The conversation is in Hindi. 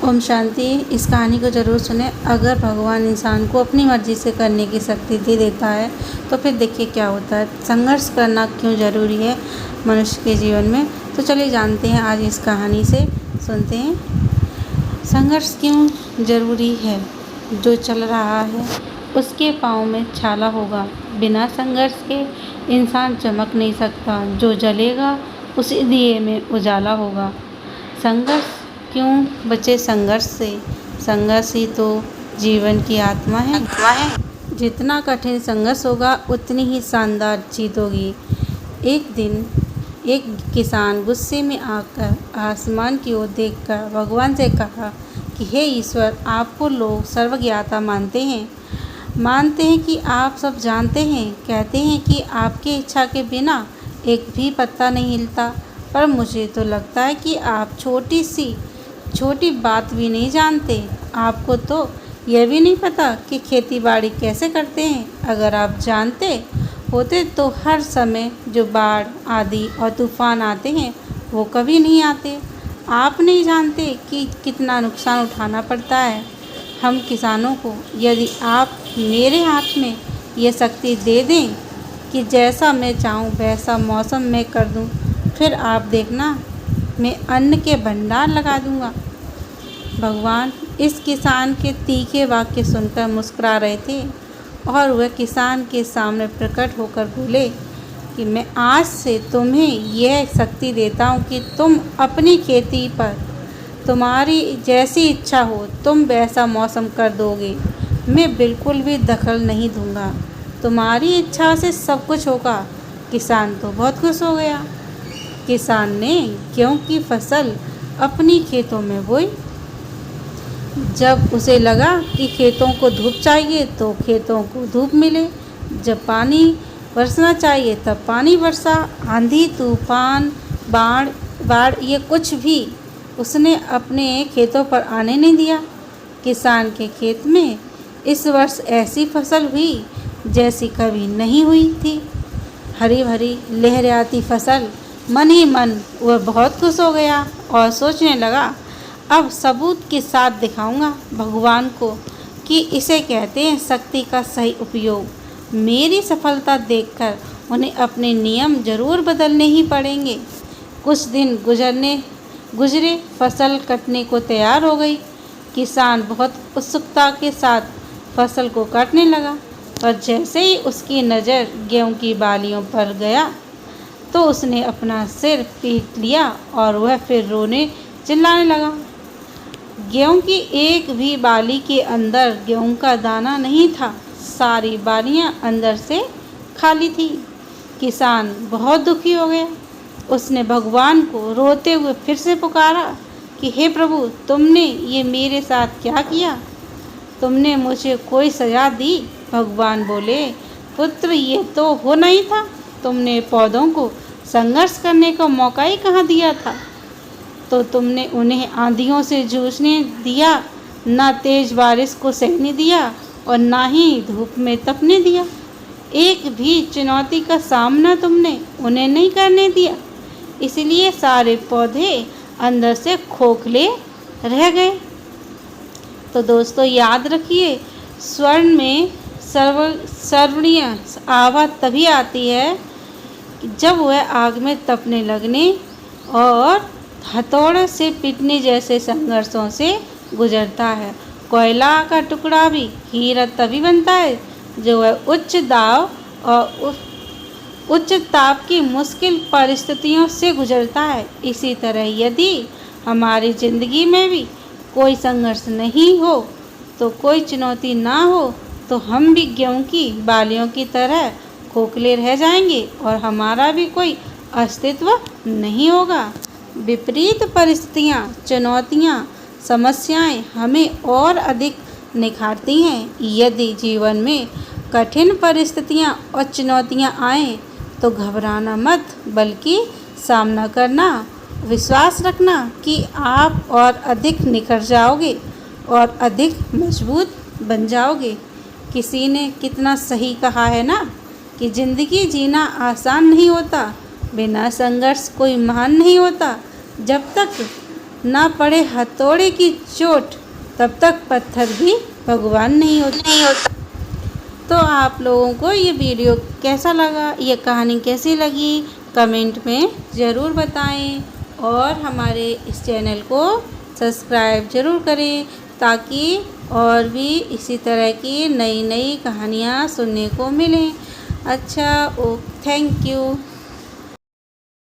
ओम शांति। इस कहानी को ज़रूर सुने। अगर भगवान इंसान को अपनी मर्ज़ी से करने की शक्ति दे देता है तो फिर देखिए क्या होता है। संघर्ष करना क्यों ज़रूरी है मनुष्य के जीवन में, तो चलिए जानते हैं आज इस कहानी से, सुनते हैं। संघर्ष क्यों ज़रूरी है। जो चल रहा है उसके पाँव में छाला होगा, बिना संघर्ष के इंसान चमक नहीं सकता। जो जलेगा उसी दिए में उजाला होगा। संघर्ष क्यों बचे संघर्ष से। संघर्ष ही तो जीवन की आत्मा है। जितना कठिन संघर्ष होगा उतनी ही शानदार जीत होगी। एक दिन एक किसान गुस्से में आकर आसमान की ओर देखकर भगवान से कहा कि हे ईश्वर, आपको लोग सर्वज्ञाता मानते हैं कि आप सब जानते हैं, कहते हैं कि आपकी इच्छा के बिना एक भी पत्ता नहीं हिलता, पर मुझे तो लगता है कि आप छोटी बात भी नहीं जानते। आपको तो यह भी नहीं पता कि खेती बाड़ी कैसे करते हैं। अगर आप जानते होते तो हर समय जो बाढ़ आदि और तूफान आते हैं वो कभी नहीं आते। आप नहीं जानते कि कितना नुकसान उठाना पड़ता है हम किसानों को। यदि आप मेरे हाथ में ये शक्ति दे दें कि जैसा मैं चाहूँ वैसा मौसम में कर दूँ, फिर आप देखना मैं अन्न के भंडार लगा दूँगा। भगवान इस किसान के तीखे वाक्य सुनकर मुस्कुरा रहे थे और वह किसान के सामने प्रकट होकर बोले कि मैं आज से तुम्हें यह शक्ति देता हूँ कि तुम अपनी खेती पर तुम्हारी जैसी इच्छा हो तुम वैसा मौसम कर दोगे। मैं बिल्कुल भी दखल नहीं दूँगा, तुम्हारी इच्छा से सब कुछ होगा। किसान तो बहुत खुश हो गया। किसान ने गेहूं की फसल अपनी खेतों में बोई। जब उसे लगा कि खेतों को धूप चाहिए तो खेतों को धूप मिले, जब पानी बरसना चाहिए तब पानी बरसा। आंधी तूफान बाढ़ ये कुछ भी उसने अपने खेतों पर आने नहीं दिया। किसान के खेत में इस वर्ष ऐसी फसल हुई जैसी कभी नहीं हुई थी। हरी भरी लहराती फसल। मन ही मन वह बहुत खुश हो गया और सोचने लगा, अब सबूत के साथ दिखाऊंगा भगवान को कि इसे कहते हैं शक्ति का सही उपयोग। मेरी सफलता देखकर उन्हें अपने नियम जरूर बदलने ही पड़ेंगे। कुछ दिन गुजरे, फसल कटने को तैयार हो गई। किसान बहुत उत्सुकता के साथ फसल को काटने लगा, पर जैसे ही उसकी नज़र गेहूं की बालियों पर गया तो उसने अपना सिर पीट लिया और वह फिर रोने चिल्लाने लगा। गेहूं की एक भी बाली के अंदर गेहूं का दाना नहीं था। सारी बालियां अंदर से खाली थी। किसान बहुत दुखी हो गया। उसने भगवान को रोते हुए फिर से पुकारा कि हे प्रभु, तुमने ये मेरे साथ क्या किया? तुमने मुझे कोई सज़ा दी? भगवान बोले, पुत्र, ये तो होना ही था। तुमने पौधों को संघर्ष करने का मौका ही कहाँ दिया था? तो तुमने उन्हें आंधियों से जूझने दिया, ना तेज बारिश को सहने दिया और ना ही धूप में तपने दिया। एक भी चुनौती का सामना तुमने उन्हें नहीं करने दिया। इसलिए सारे पौधे अंदर से खोखले रह गए। तो दोस्तों याद रखिए, स्वर्ण में सर्वणीय आवाज़ तभी आती है जब वह आग में तपने लगने और हथौड़े से पीटने जैसे संघर्षों से गुजरता है। कोयला का टुकड़ा भी हीरा तभी बनता है जो वह उच्च ताप की मुश्किल परिस्थितियों से गुजरता है। इसी तरह यदि हमारी ज़िंदगी में भी कोई संघर्ष नहीं हो, तो कोई चुनौती ना हो, तो हम भी गेहूं की बालियों की तरह खोखले रह जाएंगे और हमारा भी कोई अस्तित्व नहीं होगा। विपरीत परिस्थितियाँ, चुनौतियाँ, समस्याएं हमें और अधिक निखारती हैं। यदि जीवन में कठिन परिस्थितियाँ और चुनौतियाँ आएँ तो घबराना मत, बल्कि सामना करना, विश्वास रखना कि आप और अधिक निखर जाओगे और अधिक मजबूत बन जाओगे। किसी ने कितना सही कहा है ना कि ज़िंदगी जीना आसान नहीं होता, बिना संघर्ष कोई महान नहीं होता। जब तक ना पड़े हथौड़े की चोट तब तक पत्थर भी भगवान नहीं होता। तो आप लोगों को ये वीडियो कैसा लगा, ये कहानी कैसी लगी, कमेंट में ज़रूर बताएं और हमारे इस चैनल को सब्सक्राइब ज़रूर करें ताकि और भी इसी तरह की नई नई कहानियाँ सुनने को मिलें। अच्छा, थैंक यू।